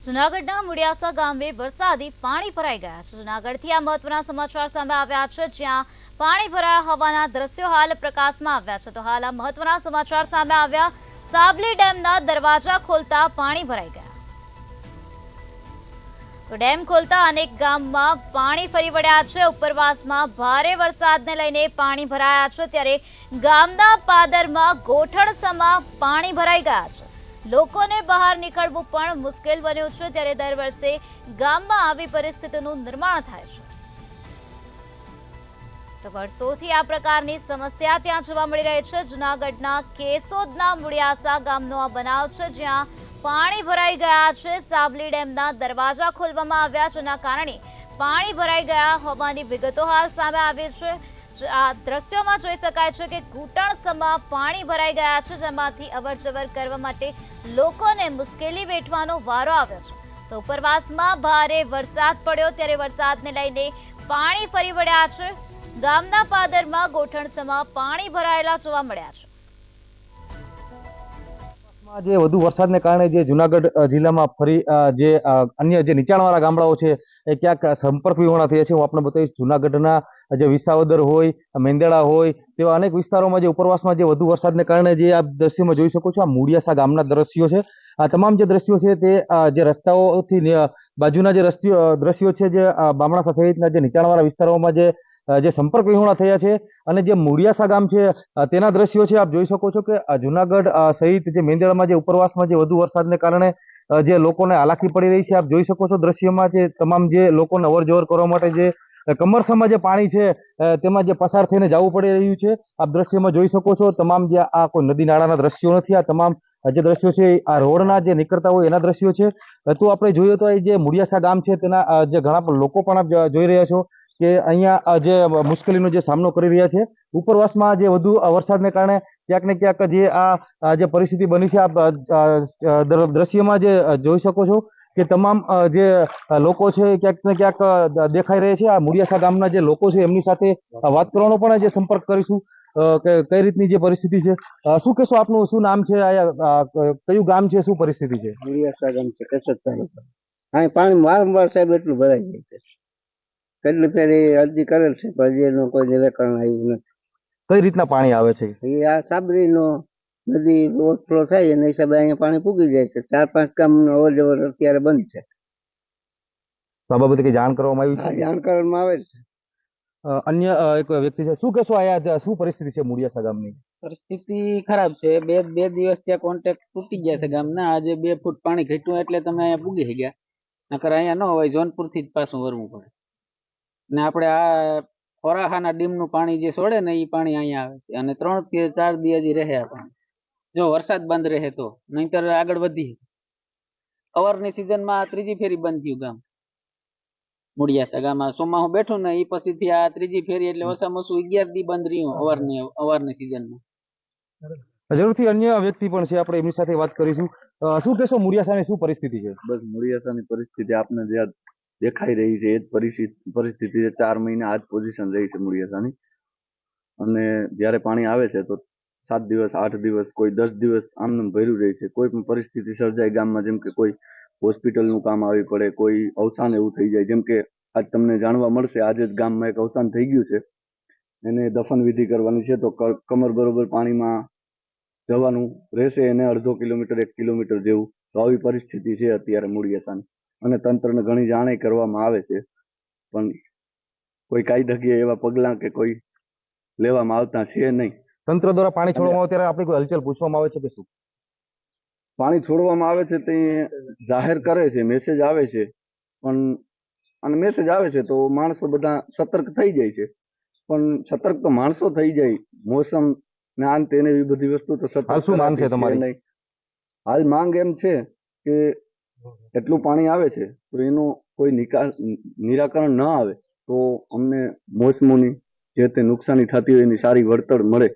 જૂનાગઢના મુડિયાસા ગામે વરસાદી પાણી ભરાઈ ગયા છે। જૂનાગઢથી આ મહત્વના સમાચાર સામે આવ્યા છે, જ્યાં પાણી ભરાયા હોવાના દ્રશ્યો હાલ પ્રકાશમાં આવ્યા છે। તો હાલ આ મહત્વના સમાચાર સામે આવ્યા। સાબલી ડેમના દરવાજા ખોલતા પાણી ભરાઈ ગયા। તો ડેમ ખોલતા અનેક ગામમાં પાણી ફરી વળ્યા છે। ઉપરવાસમાં ભારે વરસાદને લઈને પાણી ભરાયા છે, ત્યારે ગામના પાદરમાં ગોઠણસમા પાણી ભરાઈ ગયા છે। લોકોને બહાર નીકળવું પણ મુશ્કેલ બન્યું છે, ત્યારે દર વર્ષે ગામમાં આવી પરિસ્થિતિનું નિર્માણ થાય છે। તો વર્ષોથી આ પ્રકારની સમસ્યા ત્યાં જોવા મળી રહી છે। જૂનાગઢના કેશોદના મુડિયાસા ગામનો આ બનાવ છે, જ્યાં પાણી ભરાઈ ગયા છે। સાબલી ડેમના દરવાજા ખોલવામાં આવ્યા, જેના કારણે પાણી ભરાઈ ગયા હોવાની વિગતો હાલ સામે આવી છે। આ દ્રશ્યોમાં જોઈ શકાય છે કે ઘૂંટણસમા પાણી ભરાઈ ગયા છે, જેમાંથી અવરજવર કરવા માટે લોકોને મુશ્કેલી વેઠવાનો વારો આવ્યો છે। તો ઉપરવાસમાં ભારે વરસાદ પડ્યો, ત્યારે વરસાદને લઈને પાણી ફરી વળ્યા છે। ગામના પાદરમાં ગોઠણસમા પાણી ભરાયેલા જોવા મળ્યા છે। જે વધુ વરસાદને કારણે જે જૂનાગઢ જિલ્લામાં ફરી જે અન્ય જે નીચાણવાળા ગામડાઓ છે એ ક્યાંક સંપર્ક વિહોણા થયા છે। હું આપણે બતાવીશ, જૂનાગઢના જે વિસાવદર હોય, મેંદરડા હોય, તેવા અનેક વિસ્તારોમાં જે ઉપરવાસમાં જે વધુ વરસાદને કારણે જે આપ દ્રશ્યમાં જોઈ શકો છો, આ મુડિયાસા ગામના દ્રશ્યો છે। આ તમામ જે દ્રશ્યો છે તે જે રસ્તાઓથી બાજુના જે દ્રશ્યો છે, જે બામણાસા સહિતના જે નીચાણવાળા વિસ્તારોમાં જે સંપર્ક વિહોણા થયા છે, અને જે મુડિયાસા ગામ છે તેના દ્રશ્યો છે। આપ જોઈ શકો છો કે જૂનાગઢ સહિત જે મેંદરડામાં જે ઉપરવાસમાં જે વધુ વરસાદને કારણે જે લોકોને હાલાકી પડી રહી છે। આપ જોઈ શકો છો દ્રશ્યમાં જે તમામ જે લોકોને અવર જવર કરવા માટે જે કમરસમાં જે પાણી છે તેમાં જે પસાર થઈને જવું પડી રહ્યું છે। આપ દ્રશ્યમાં જોઈ શકો છો તમામ જે આ કોઈ નદી નાળાના દ્રશ્યો નથી, આ તમામ જે દ્રશ્યો છે આ રોડના જે નીકળતા હોય એના દ્રશ્યો છે। તો આપણે જોઈએ તો એ જે મુડિયાસા ગામ છે તેના જે ઘણા લોકો પણ આપ જોઈ રહ્યા છો કે અહીંયા જે મુશ્કેલીનો જે સામનો કરી રહ્યા છે। ઉપરવાસમાં જે વધુ વરસાદને કારણે ક્યાંક ને ક્યાંક જે આ જે પરિસ્થિતિ બની છે, આપ દ્રશ્યમાં જે જોઈ શકો છો કે તમામ જે લોકો છે ક્યાંક ને ક્યાંક દેખાઈ રહે છે। આ મુડિયાસા ગામના જે લોકો છે એમની સાથે વાત કરવાનો પણ જે સંપર્ક કરીશું કે કઈ રીતની જે પરિસ્થિતિ છે। શું કહેશો, આપનું શું નામ છે, કયું ગામ છે, શું પરિસ્થિતિ છે? મુડિયાસા ગામ છે, કેશોદ તાલુકા। અહીં પાણી વારંવાર સાહેબ એટલું ભરાઈ જાય છે, કેટલી ફેરી અરજી કરેલ છે, પણ હજી એનું કોઈ નિરાકરણ આવ્યું નથી। કઈ રીતના પાણી આવે છે? એ આ સાબરીનો નદી ઓવરફ્લો થાય એના હિસાબે અહીંયા પાણી પૂગી જાય છે। 4-5 ગામનો અવર જવર અત્યારે બંધ છે। તો આ બાબતે કઈ જાણ કરવામાં આવી છે? જાણ કરવામાં આવે છે। અન્ય એક વ્યક્તિ છે, શું કહેશો, આયા શું પરિસ્થિતિ છે મુડિયાસા ગામની? પરિસ્થિતિ ખરાબ છે। બે દિવસ ત્યાં કોન્ટેક્ટ તૂટી ગયા છે ગામના। આજે 2 ફૂટ પાણી ઘટ્યું એટલે તમે અહીંયા પૂગી ગયા, નકર અહીંયા ન હોય જોનપુર થી જ પાછું વરવું પડે। ને આપણે આ ખોરાખાના ડીમનું પાણી જે છોડે ને એ પાણી અહીંયા આવે છે, અને 3 થી 4 દી હજી રહે આ પાણી, જો વરસાદ બંધ રહે તો, નહીતર આગળ વધી। અવારની સિઝનમાં ત્રીજી ફેરી બંધ થયું ગામ મુડિયાસા ગામમાં। સોમાહું બેઠું ને એ પછીથી આ ત્રીજી ફેરી, એટલે ઓછામાં ઓછું 11 દી બંધ રહ્યું અવારની સિઝનમાં। જરૂરથી અન્ય વ્યક્તિ પણ છે, આપણે એમની સાથે વાત કરીશું। શું કહેશો, મુડિયાસાની શું પરિસ્થિતિ છે? બસ મુડિયાસાની પરિસ્થિતિ આપને જે દેખાઈ રહી છે એ જ પરિસ્થિતિ છે। 4 મહિના આ જ પોઝિશન રહી છે મુડિયાસાની, અને જ્યારે પાણી આવે છે તો 7 દિવસ 8 દિવસ કોઈ 10 દિવસ આમને ભર્યું રહે છે। કોઈ પણ પરિસ્થિતિ સર્જાય ગામમાં, જેમ કે કોઈ હોસ્પિટલનું કામ આવી પડે, કોઈ અવસાન એવું થઈ જાય, જેમ કે આજ તમને જાણવા મળશે, આજે જ ગામમાં એક અવસાન થઈ ગયું છે, એને દફન વિધિ કરવાની છે, તો કમર બરોબર પાણીમાં જવાનું રહેશે, એને અડધો કિલોમીટર 1 કિલોમીટર જેવું। તો આવી પરિસ્થિતિ છે અત્યારે મુડિયાસાની, અને તંત્રને ઘણી જાણ કરવામાં આવે છે, પણ કોઈ કાયદાકીય એવા પગલાં કે કોઈ લેવામાં આવતા છે નહીં। તંત્ર દ્વારા પાણી છોડવામાં આવે ત્યારે આપણે કોઈ હલચલ પૂછવામાં આવે છે કે શું? પાણી છોડવામાં આવે છે તે જાહેર કરે છે, મેસેજ આવે છે, પણ અને મેસેજ આવે છે તો માણસો બધા સતર્ક થઈ જાય છે, પણ સતર્ક તો માણસો થઈ જાય, મોસમ ને આન તેને એવી બધી વસ્તુ તો સતર્ક હાલ શું માંગ છે તમારી? નહીં, હાલ માંગ એમ છે કે એટલું પાણી આવે છે તો એનું કોઈ નિરાકરણ ન આવે તો અમને મોસમોની જે તે નુકસાની થતી હોય એની સારી વળતર મળે।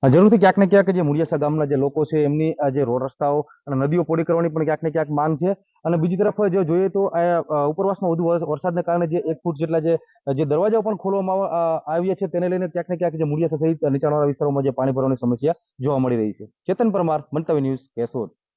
જરૂરથી ક્યાંક ને ક્યાંક જે મુડિયાસા ગામના જે લોકો છે એમની આ જે રોડ રસ્તાઓ અને નદીઓ પોડી કરવાની પણ ક્યાંક ને ક્યાંક માંગ છે। અને બીજી તરફ જો જોઈએ તો ઉપરવાસમાં વધુ વરસાદને કારણે જે 1 ફૂટ જેટલા જે દરવાજાઓ પણ ખોલવામાં આવ્યા છે, તેને લઈને ક્યાંક ને ક્યાંક જે મુડિયાસા સહિત નીચાણવાળા વિસ્તારોમાં જે પાણી ભરવાની સમસ્યા જોવા મળી રહી છે। ચેતન પરમાર, મંતવ્ય ન્યૂઝ, કેશોદ।